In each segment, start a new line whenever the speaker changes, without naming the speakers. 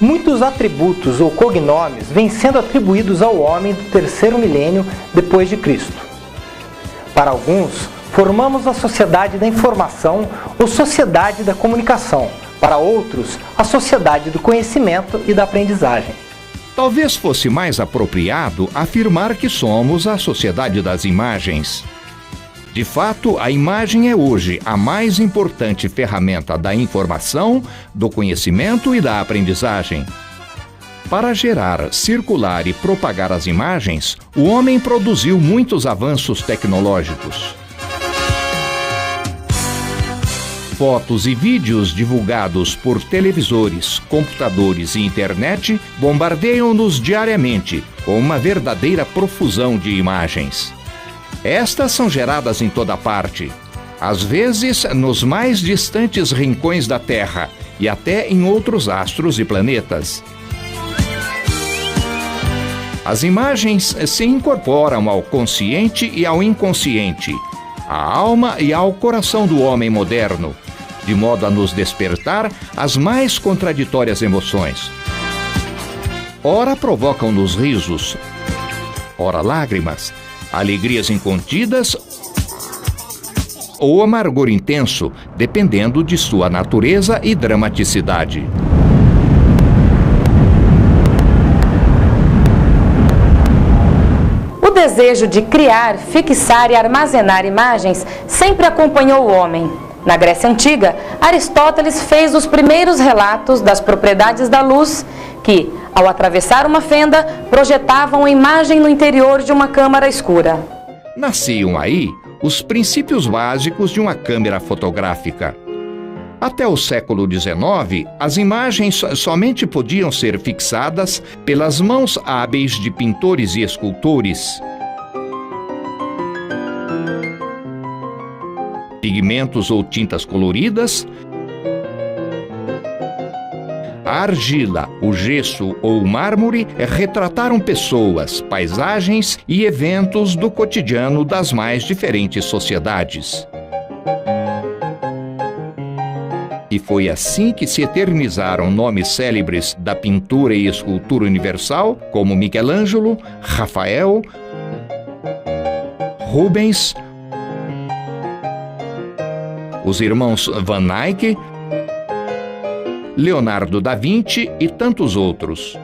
Muitos atributos ou cognomes vêm sendo atribuídos ao homem do terceiro milênio depois de Cristo. Para alguns, formamos a sociedade da informação ou sociedade da comunicação. Para outros, a sociedade do conhecimento e da aprendizagem.
Talvez fosse mais apropriado afirmar que somos a sociedade das imagens. De fato, a imagem é hoje a mais importante ferramenta da informação, do conhecimento e da aprendizagem. Para gerar, circular e propagar as imagens, o homem produziu muitos avanços tecnológicos. Fotos e vídeos divulgados por televisores, computadores e internet bombardeiam-nos diariamente com uma verdadeira profusão de imagens. Estas são geradas em toda parte, às vezes nos mais distantes rincões da Terra e até em outros astros e planetas. As imagens se incorporam ao consciente e ao inconsciente, à alma e ao coração do homem moderno, de modo a nos despertar as mais contraditórias emoções. Ora provocam-nos risos, ora lágrimas, alegrias incontidas ou amargor intenso, dependendo de sua natureza e dramaticidade.
O desejo de criar, fixar e armazenar imagens sempre acompanhou o homem. Na Grécia Antiga, Aristóteles fez os primeiros relatos das propriedades da luz que, ao atravessar uma fenda, projetavam a imagem no interior de uma câmara escura.
Nasciam aí os princípios básicos de uma câmera fotográfica. Até o século XIX, as imagens somente podiam ser fixadas pelas mãos hábeis de pintores e escultores. Pigmentos ou tintas coloridas, a argila, o gesso ou o mármore retrataram pessoas, paisagens e eventos do cotidiano das mais diferentes sociedades. E foi assim que se eternizaram nomes célebres da pintura e escultura universal, como Michelangelo, Rafael, Rubens, os irmãos Van Eyck, Leonardo da Vinci e tantos outros.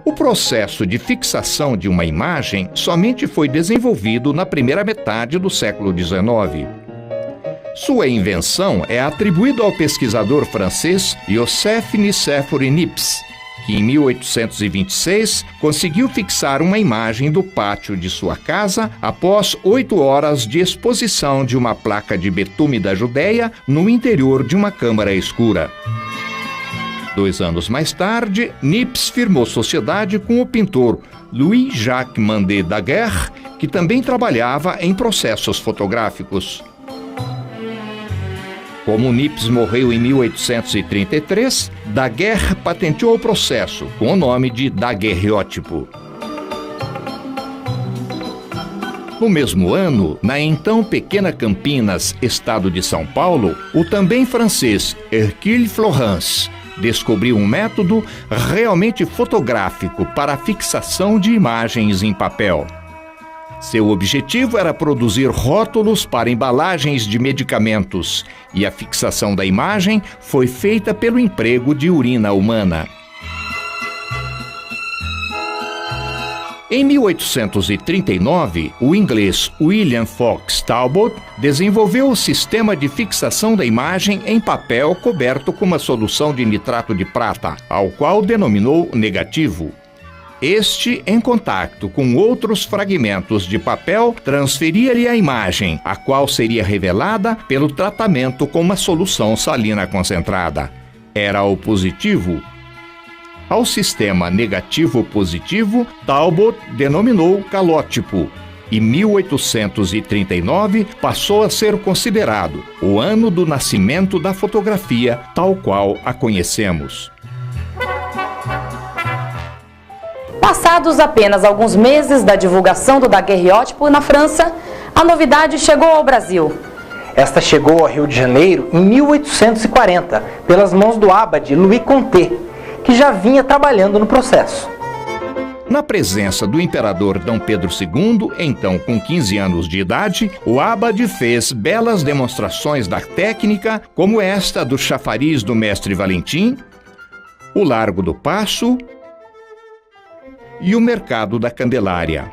O processo de fixação de uma imagem somente foi desenvolvido na primeira metade do século XIX. Sua invenção é atribuída ao pesquisador francês Joseph Nicéphore Niepce, que em 1826 conseguiu fixar uma imagem do pátio de sua casa após 8 horas de exposição de uma placa de betume da Judéia no interior de uma câmara escura. 2 anos mais tarde, Niepce firmou sociedade com o pintor Louis-Jacques Mandet Daguerre, que também trabalhava em processos fotográficos. Como Niepce morreu em 1833, Daguerre patenteou o processo com o nome de daguerreótipo. No mesmo ano, na então pequena Campinas, estado de São Paulo, o também francês Hercule Florence descobriu um método realmente fotográfico para a fixação de imagens em papel. Seu objetivo era produzir rótulos para embalagens de medicamentos, e a fixação da imagem foi feita pelo emprego de urina humana. Em 1839, o inglês William Fox Talbot desenvolveu o sistema de fixação da imagem em papel coberto com uma solução de nitrato de prata, ao qual denominou negativo. Este, em contato com outros fragmentos de papel, transferia-lhe a imagem, a qual seria revelada pelo tratamento com uma solução salina concentrada. Era o positivo. Ao sistema negativo-positivo, Talbot denominou calótipo, e 1839 passou a ser considerado o ano do nascimento da fotografia tal qual a conhecemos.
Passados apenas alguns meses da divulgação do daguerreótipo na França, a novidade chegou ao Brasil.
Esta chegou ao Rio de Janeiro em 1840, pelas mãos do abade Louis Conté, que já vinha trabalhando no processo.
Na presença do imperador D. Pedro II, então com 15 anos de idade, o abade fez belas demonstrações da técnica, como esta do chafariz do mestre Valentim, o Largo do Paço e o Mercado da Candelária.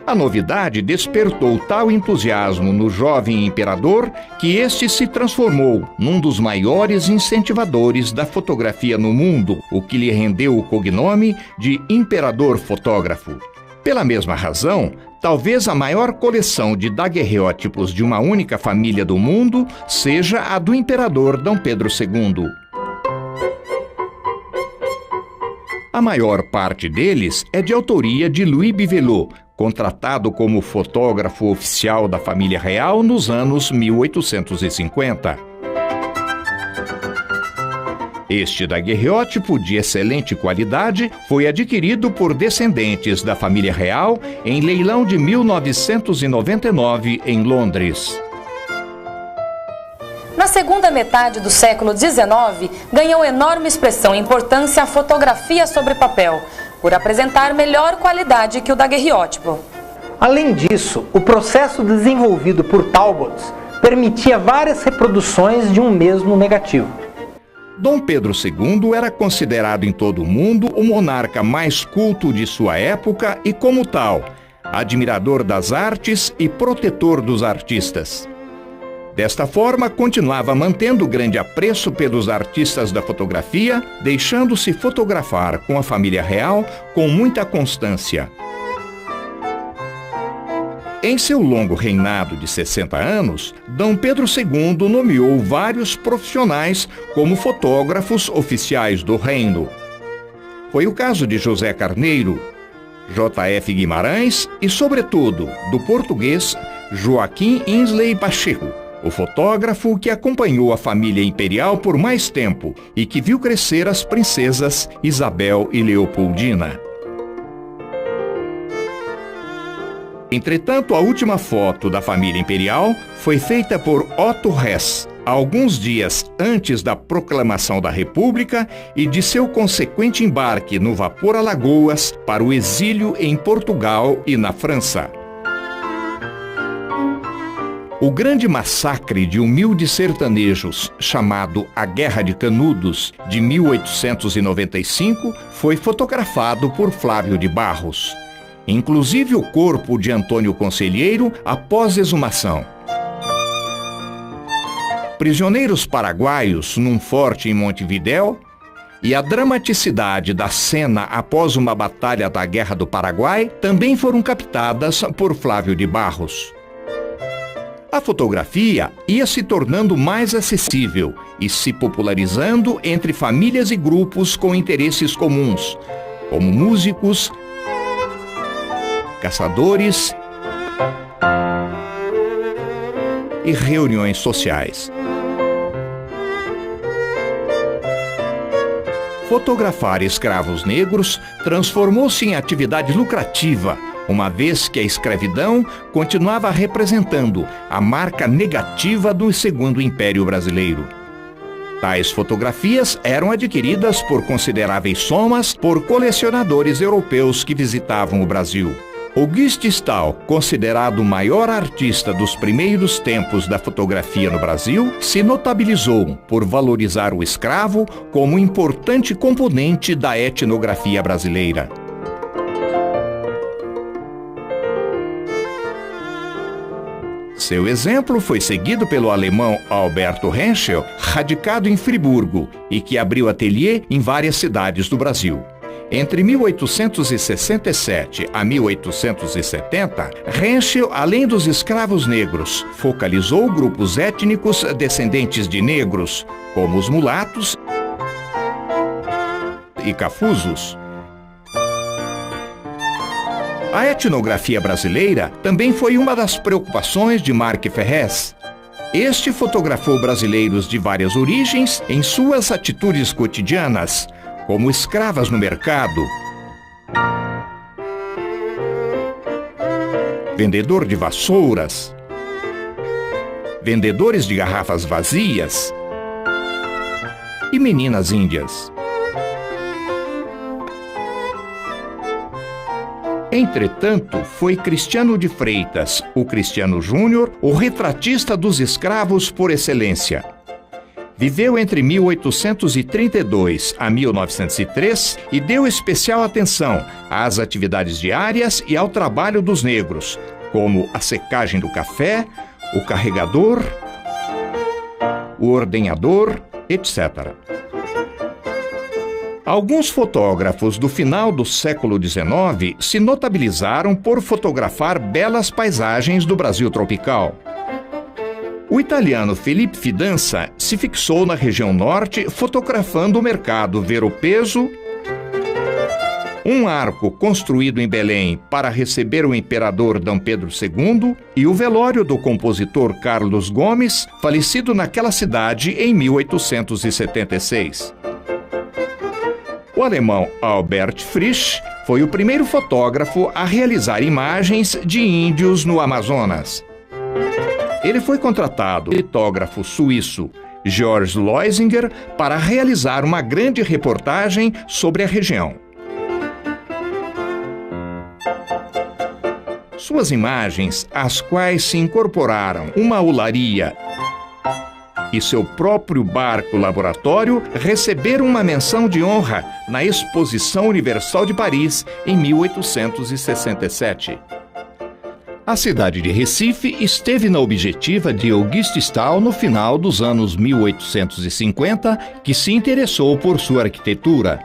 A novidade despertou tal entusiasmo no jovem imperador que este se transformou num dos maiores incentivadores da fotografia no mundo, o que lhe rendeu o cognome de Imperador Fotógrafo. Pela mesma razão, talvez a maior coleção de daguerreótipos de uma única família do mundo seja a do imperador D. Pedro II. A maior parte deles é de autoria de Louis Bivelot, contratado como fotógrafo oficial da família real nos anos 1850. Este daguerreótipo, de excelente qualidade, foi adquirido por descendentes da família real em leilão de 1999 em Londres.
Na segunda metade do século XIX, ganhou enorme expressão e importância a fotografia sobre papel, por apresentar melhor qualidade que o daguerreótipo.
Além disso, o processo desenvolvido por Talbot permitia várias reproduções de um mesmo negativo.
D. Pedro II era considerado em todo o mundo o monarca mais culto de sua época e, como tal, admirador das artes e protetor dos artistas. Desta forma, continuava mantendo grande apreço pelos artistas da fotografia, deixando-se fotografar com a família real com muita constância. Em seu longo reinado de 60 anos, D. Pedro II nomeou vários profissionais como fotógrafos oficiais do reino. Foi o caso de José Carneiro, J.F. Guimarães e, sobretudo, do português Joaquim Insley Pacheco, o fotógrafo que acompanhou a família imperial por mais tempo e que viu crescer as princesas Isabel e Leopoldina. Entretanto, a última foto da família imperial foi feita por Otto Hess, alguns dias antes da proclamação da República e de seu consequente embarque no vapor Alagoas para o exílio em Portugal e na França. O grande massacre de humildes sertanejos, chamado A Guerra de Canudos, de 1895, foi fotografado por Flávio de Barros. Inclusive o corpo de Antônio Conselheiro após exumação. Prisioneiros paraguaios num forte em Montevidéu e a dramaticidade da cena após uma batalha da Guerra do Paraguai também foram captadas por Flávio de Barros. A fotografia ia se tornando mais acessível e se popularizando entre famílias e grupos com interesses comuns, como músicos, caçadores e reuniões sociais. Fotografar escravos negros transformou-se em atividade lucrativa, uma vez que a escravidão continuava representando a marca negativa do Segundo Império Brasileiro. Tais fotografias eram adquiridas por consideráveis somas por colecionadores europeus que visitavam o Brasil. Auguste Stahl, considerado o maior artista dos primeiros tempos da fotografia no Brasil, se notabilizou por valorizar o escravo como importante componente da etnografia brasileira. Seu exemplo foi seguido pelo alemão Alberto Henschel, radicado em Friburgo, e que abriu ateliê em várias cidades do Brasil. Entre 1867 a 1870, Henschel, além dos escravos negros, focalizou grupos étnicos descendentes de negros, como os mulatos e cafusos. A etnografia brasileira também foi uma das preocupações de Marc Ferrez. Este fotografou brasileiros de várias origens em suas atitudes cotidianas, como escravas no mercado, vendedor de vassouras, vendedores de garrafas vazias e meninas índias. Entretanto, foi Cristiano de Freitas, o Cristiano Júnior, o retratista dos escravos por excelência. Viveu entre 1832 a 1903 e deu especial atenção às atividades diárias e ao trabalho dos negros, como a secagem do café, o carregador, o ordenhador, etc. Alguns fotógrafos do final do século XIX se notabilizaram por fotografar belas paisagens do Brasil tropical. O italiano Felipe Fidanza se fixou na região norte fotografando o mercado Ver-o-Peso, um arco construído em Belém para receber o imperador D. Pedro II e o velório do compositor Carlos Gomes, falecido naquela cidade em 1876. O alemão Albert Frisch foi o primeiro fotógrafo a realizar imagens de índios no Amazonas. Ele foi contratado pelo litógrafo suíço George Loisinger para realizar uma grande reportagem sobre a região. Suas imagens, às quais se incorporaram uma olaria e seu próprio barco laboratório, receberam uma menção de honra na Exposição Universal de Paris em 1867. A cidade de Recife esteve na objetiva de Auguste Stahl no final dos anos 1850, que se interessou por sua arquitetura.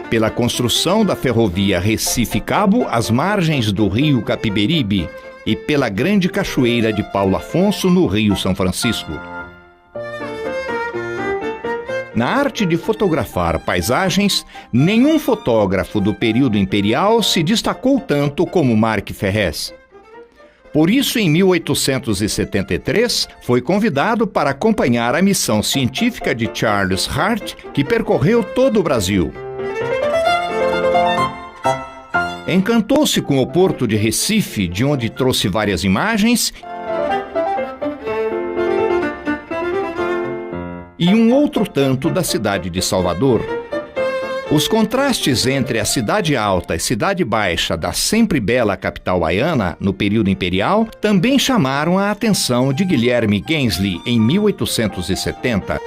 Pela construção da ferrovia Recife-Cabo às margens do rio Capiberibe e pela grande cachoeira de Paulo Afonso no Rio São Francisco. Na arte de fotografar paisagens, nenhum fotógrafo do período imperial se destacou tanto como Marc Ferrez. Por isso, em 1873, foi convidado para acompanhar a missão científica de Charles Hart, que percorreu todo o Brasil. Encantou-se com o porto de Recife, de onde trouxe várias imagens, e um outro tanto da cidade de Salvador. Os contrastes entre a cidade alta e cidade baixa da sempre bela capital baiana, no período imperial, também chamaram a atenção de Guilherme Gensli em 1870.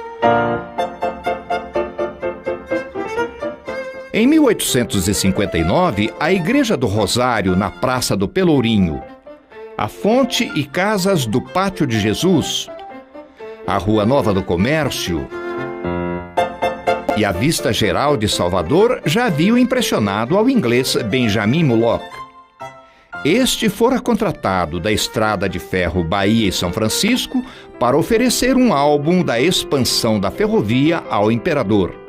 Em 1859, a Igreja do Rosário, na Praça do Pelourinho, a Fonte e Casas do Pátio de Jesus, a Rua Nova do Comércio e a Vista Geral de Salvador já haviam impressionado ao inglês Benjamin Mullock. Este fora contratado da Estrada de Ferro Bahia e São Francisco para oferecer um álbum da expansão da ferrovia ao imperador.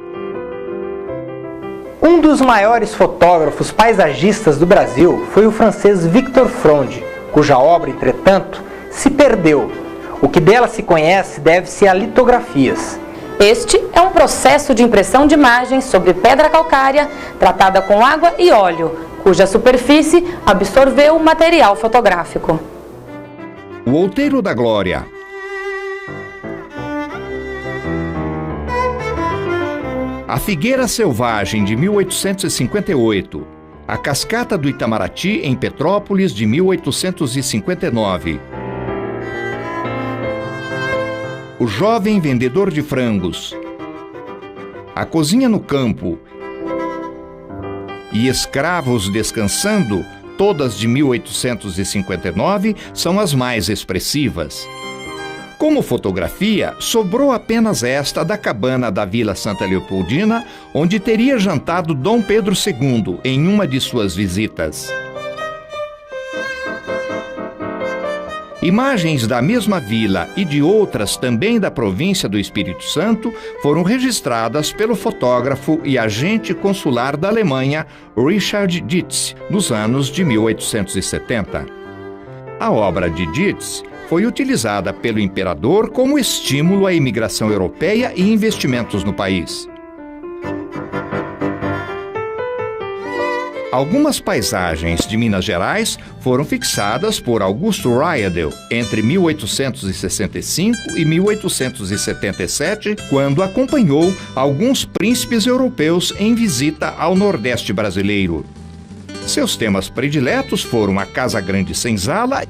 Um dos maiores fotógrafos paisagistas do Brasil foi o francês Victor Fronde, cuja obra, entretanto, se perdeu. O que dela se conhece deve-se a litografias.
Este é um processo de impressão de imagens sobre pedra calcária tratada com água e óleo, cuja superfície absorveu o material fotográfico.
O Outeiro da Glória. A Figueira Selvagem, de 1858. A Cascata do Itamaraty, em Petrópolis, de 1859. O Jovem Vendedor de Frangos. A Cozinha no Campo. E Escravos Descansando, todas de 1859, são as mais expressivas. Como fotografia, sobrou apenas esta da cabana da Vila Santa Leopoldina, onde teria jantado Dom Pedro II em uma de suas visitas. Imagens da mesma vila e de outras também da província do Espírito Santo foram registradas pelo fotógrafo e agente consular da Alemanha, Richard Dietz, nos anos de 1870. A obra de Dietz foi utilizada pelo imperador como estímulo à imigração europeia e investimentos no país. Algumas paisagens de Minas Gerais foram fixadas por Augusto Riedel entre 1865 e 1877, quando acompanhou alguns príncipes europeus em visita ao Nordeste brasileiro. Seus temas prediletos foram a Casa Grande Senzala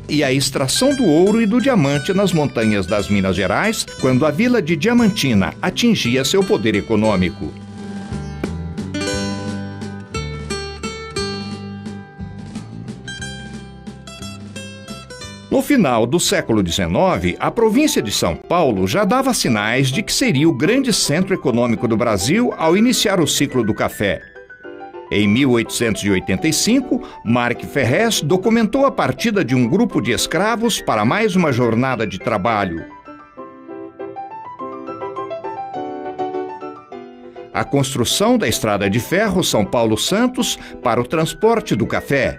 e a extração do ouro e do diamante nas montanhas das Minas Gerais, quando a vila de Diamantina atingia seu poder econômico. No final do século XIX, a província de São Paulo já dava sinais de que seria o grande centro econômico do Brasil ao iniciar o ciclo do café. Em 1885, Mark Ferrez documentou a partida de um grupo de escravos para mais uma jornada de trabalho. A construção da estrada de ferro São Paulo-Santos para o transporte do café.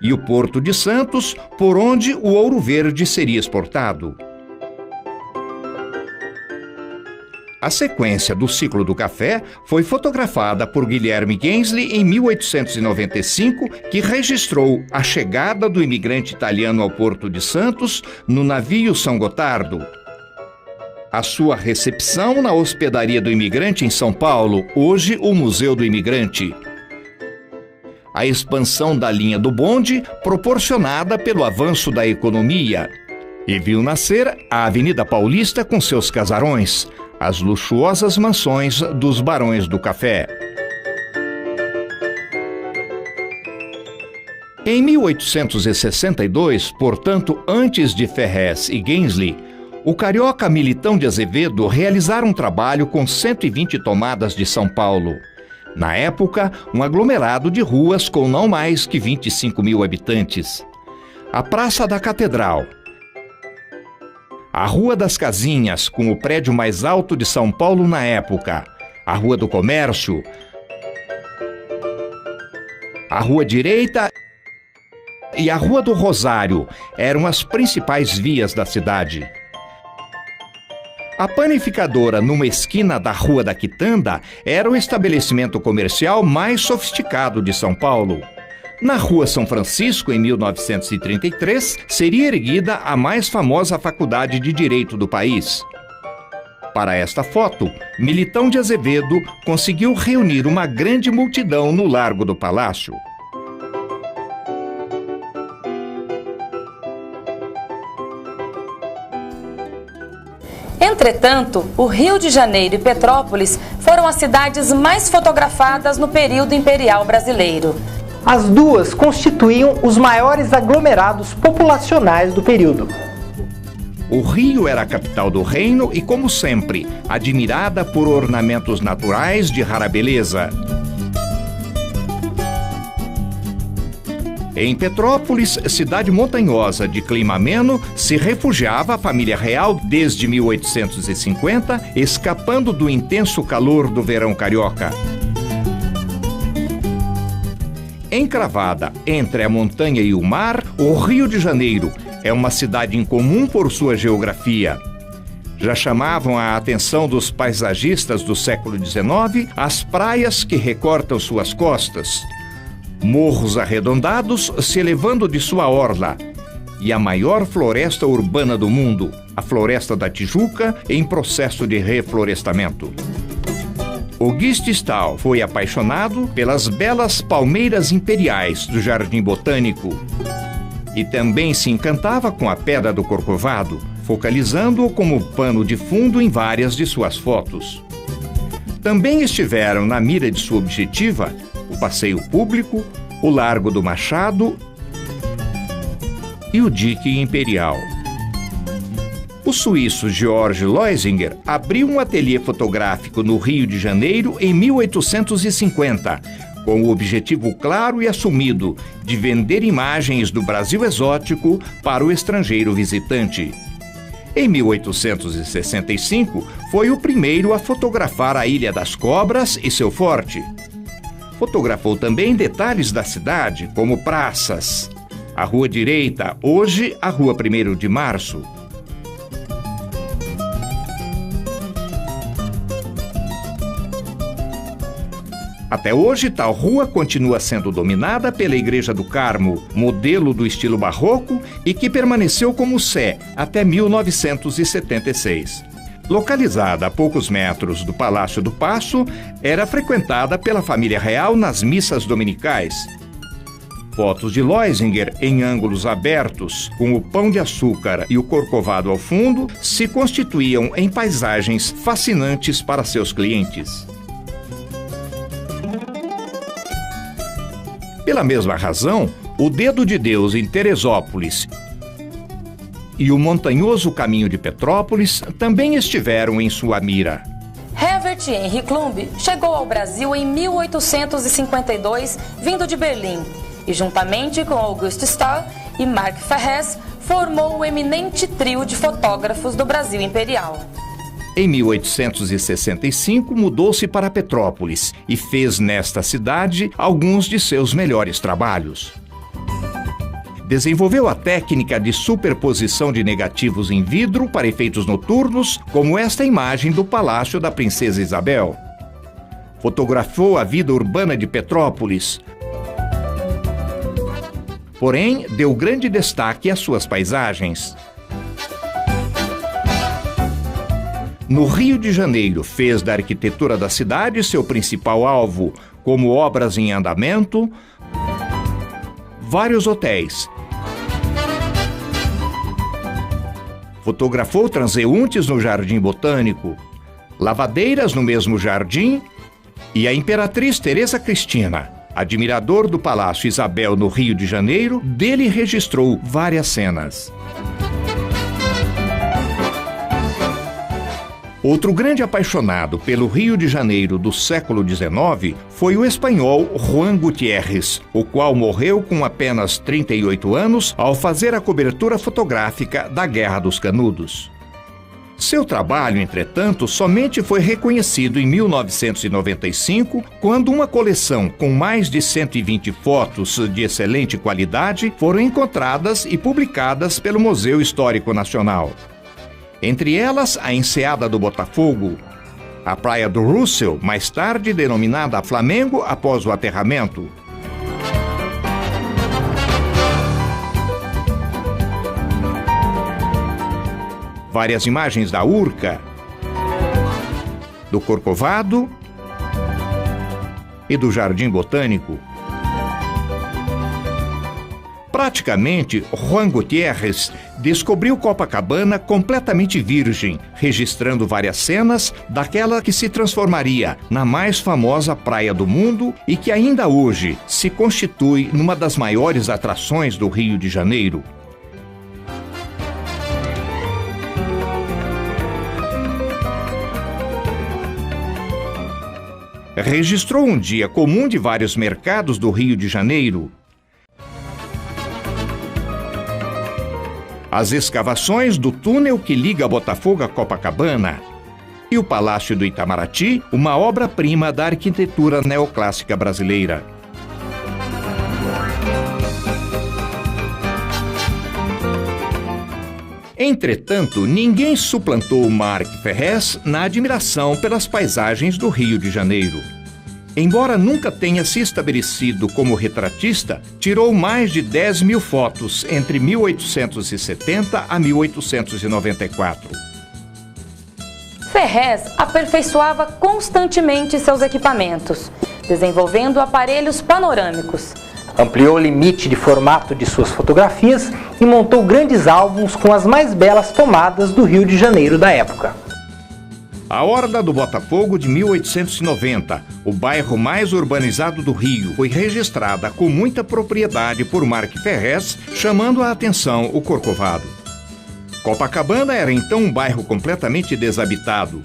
E o Porto de Santos, por onde o ouro verde seria exportado. A sequência do ciclo do café foi fotografada por Guilherme Gensli em 1895, que registrou a chegada do imigrante italiano ao Porto de Santos no navio São Gotardo. A sua recepção na hospedaria do imigrante em São Paulo, hoje o Museu do Imigrante. A expansão da linha do bonde, proporcionada pelo avanço da economia. E viu nascer a Avenida Paulista com seus casarões, as luxuosas mansões dos Barões do Café. Em 1862, portanto antes de Ferrez e Gensli, o carioca Militão de Azevedo realizara um trabalho com 120 tomadas de São Paulo. Na época, um aglomerado de ruas com não mais que 25 mil habitantes. A Praça da Catedral, a Rua das Casinhas, com o prédio mais alto de São Paulo na época, a Rua do Comércio, a Rua Direita e a Rua do Rosário eram as principais vias da cidade. A panificadora, numa esquina da Rua da Quitanda, era o estabelecimento comercial mais sofisticado de São Paulo. Na Rua São Francisco, em 1933, seria erguida a mais famosa faculdade de Direito do país. Para esta foto, Militão de Azevedo conseguiu reunir uma grande multidão no Largo do Palácio.
Entretanto, o Rio de Janeiro e Petrópolis foram as cidades mais fotografadas no período imperial brasileiro.
As duas constituíam os maiores aglomerados populacionais do período.
O Rio era a capital do reino e, como sempre, admirada por ornamentos naturais de rara beleza. Em Petrópolis, cidade montanhosa de clima ameno, se refugiava a família real desde 1850, escapando do intenso calor do verão carioca. Encravada entre a montanha e o mar, o Rio de Janeiro é uma cidade incomum por sua geografia. Já chamavam a atenção dos paisagistas do século XIX as praias que recortam suas costas, morros arredondados se elevando de sua orla, e a maior floresta urbana do mundo, a Floresta da Tijuca, em processo de reflorestamento. Auguste Stahl foi apaixonado pelas belas palmeiras imperiais do Jardim Botânico e também se encantava com a Pedra do Corcovado, focalizando-o como pano de fundo em várias de suas fotos. Também estiveram na mira de sua objetiva o Passeio Público, o Largo do Machado e o dique Imperial. O suíço George Loisinger abriu um ateliê fotográfico no Rio de Janeiro em 1850, com o objetivo claro e assumido de vender imagens do Brasil exótico para o estrangeiro visitante. Em 1865, foi o primeiro a fotografar a Ilha das Cobras e seu forte. Fotografou também detalhes da cidade, como praças, a Rua Direita, hoje a Rua 1º de Março. Até hoje, tal rua continua sendo dominada pela Igreja do Carmo, modelo do estilo barroco e que permaneceu como sé até 1976. Localizada a poucos metros do Palácio do Paço, era frequentada pela família real nas missas dominicais. Fotos de Loisinger em ângulos abertos, com o Pão de Açúcar e o Corcovado ao fundo, se constituíam em paisagens fascinantes para seus clientes. Pela mesma razão, o Dedo de Deus em Teresópolis e o montanhoso Caminho de Petrópolis também estiveram em sua mira.
Herbert Henry Klumb chegou ao Brasil em 1852, vindo de Berlim, e juntamente com Auguste Stahl e Marc Ferrez, formou o eminente trio de fotógrafos do Brasil Imperial.
Em 1865, mudou-se para Petrópolis e fez nesta cidade alguns de seus melhores trabalhos. Desenvolveu a técnica de superposição de negativos em vidro para efeitos noturnos, como esta imagem do Palácio da Princesa Isabel. Fotografou a vida urbana de Petrópolis, porém deu grande destaque às suas paisagens. No Rio de Janeiro, fez da arquitetura da cidade seu principal alvo, como obras em andamento, vários hotéis. Fotografou transeuntes no Jardim Botânico, lavadeiras no mesmo jardim e a Imperatriz Teresa Cristina, admirador do Palácio Isabel no Rio de Janeiro, dele registrou várias cenas. Outro grande apaixonado pelo Rio de Janeiro do século XIX foi o espanhol Juan Gutiérrez, o qual morreu com apenas 38 anos ao fazer a cobertura fotográfica da Guerra dos Canudos. Seu trabalho, entretanto, somente foi reconhecido em 1995, quando uma coleção com mais de 120 fotos de excelente qualidade foram encontradas e publicadas pelo Museu Histórico Nacional. Entre elas, a Enseada do Botafogo, a Praia do Russell, mais tarde denominada Flamengo após o aterramento, várias imagens da Urca, do Corcovado e do Jardim Botânico. Praticamente, Juan Gutiérrez descobriu Copacabana completamente virgem, registrando várias cenas daquela que se transformaria na mais famosa praia do mundo e que ainda hoje se constitui numa das maiores atrações do Rio de Janeiro. Registrou um dia comum de vários mercados do Rio de Janeiro. As escavações do túnel que liga Botafogo a Copacabana e o Palácio do Itamaraty, uma obra-prima da arquitetura neoclássica brasileira. Entretanto, ninguém suplantou Marc Ferrez na admiração pelas paisagens do Rio de Janeiro. Embora nunca tenha se estabelecido como retratista, tirou mais de 10.000 fotos entre 1870 a 1894.
Ferrez aperfeiçoava constantemente seus equipamentos, desenvolvendo aparelhos panorâmicos.
Ampliou o limite de formato de suas fotografias e montou grandes álbuns com as mais belas tomadas do Rio de Janeiro da época.
A Horda do Botafogo de 1890, o bairro mais urbanizado do Rio, foi registrada com muita propriedade por Marque Ferrez, chamando a atenção o Corcovado. Copacabana era então um bairro completamente desabitado.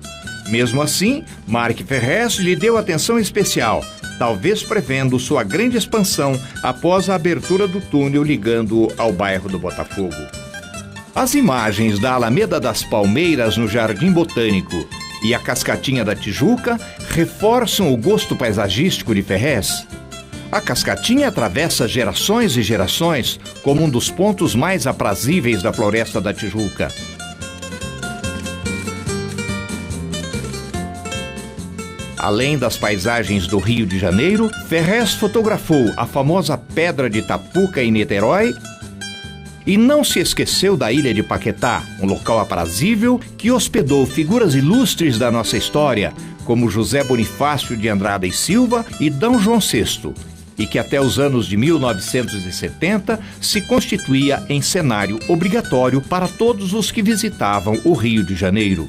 Mesmo assim, Marque Ferrez lhe deu atenção especial, talvez prevendo sua grande expansão após a abertura do túnel ligando ao bairro do Botafogo. As imagens da Alameda das Palmeiras no Jardim Botânico e a Cascatinha da Tijuca reforçam o gosto paisagístico de Ferrez. A Cascatinha atravessa gerações e gerações como um dos pontos mais aprazíveis da Floresta da Tijuca. Além das paisagens do Rio de Janeiro, Ferrez fotografou a famosa Pedra de Itapuca em Niterói e não se esqueceu da Ilha de Paquetá, um local aprazível que hospedou figuras ilustres da nossa história, como José Bonifácio de Andrada e Silva e D. João VI, e que até os anos de 1970 se constituía em cenário obrigatório para todos os que visitavam o Rio de Janeiro.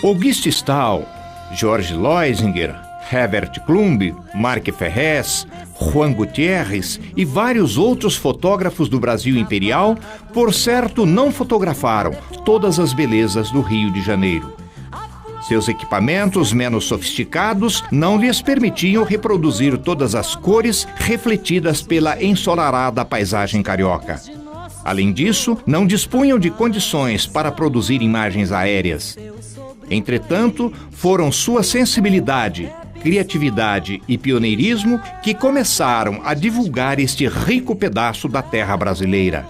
Auguste Stahl, Jorge Loisinger, Herbert Klumb, Marque Ferrez, Juan Gutierrez e vários outros fotógrafos do Brasil Imperial, por certo, não fotografaram todas as belezas do Rio de Janeiro. Seus equipamentos menos sofisticados não lhes permitiam reproduzir todas as cores refletidas pela ensolarada paisagem carioca. Além disso, não dispunham de condições para produzir imagens aéreas. Entretanto, foram sua sensibilidade, criatividade e pioneirismo que começaram a divulgar este rico pedaço da terra brasileira.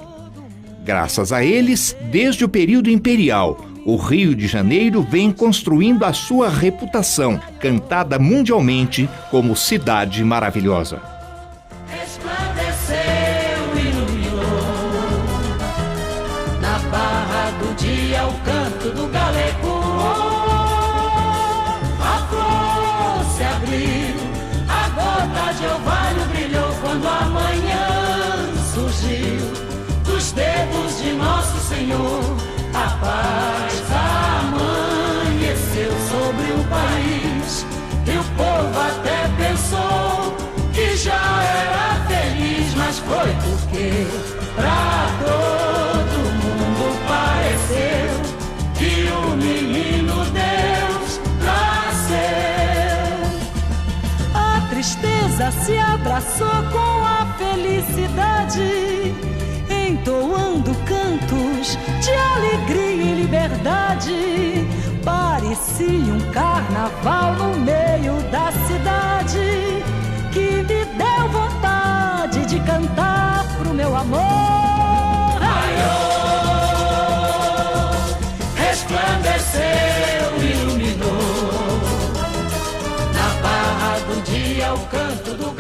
Graças a eles, desde o período imperial, o Rio de Janeiro vem construindo a sua reputação, cantada mundialmente como cidade maravilhosa.
Resplandeceu, iluminou, na barra do dia o canto do galego. A flor se abriu, a gota de orvalho brilhou quando a manhã surgiu dos dedos de nosso Senhor. A paz amanheceu sobre o país e o povo até pensou que já era feliz, mas foi porque pra todo mundo pareceu que o menino Deus nasceu.
A tristeza se abraçou com a felicidade, entoando cantos de alegria e liberdade. Parecia um carnaval no meio da cidade, que me deu vontade de cantar pro meu amor.
Raiou, resplandeceu, iluminou, na barra do dia o canto do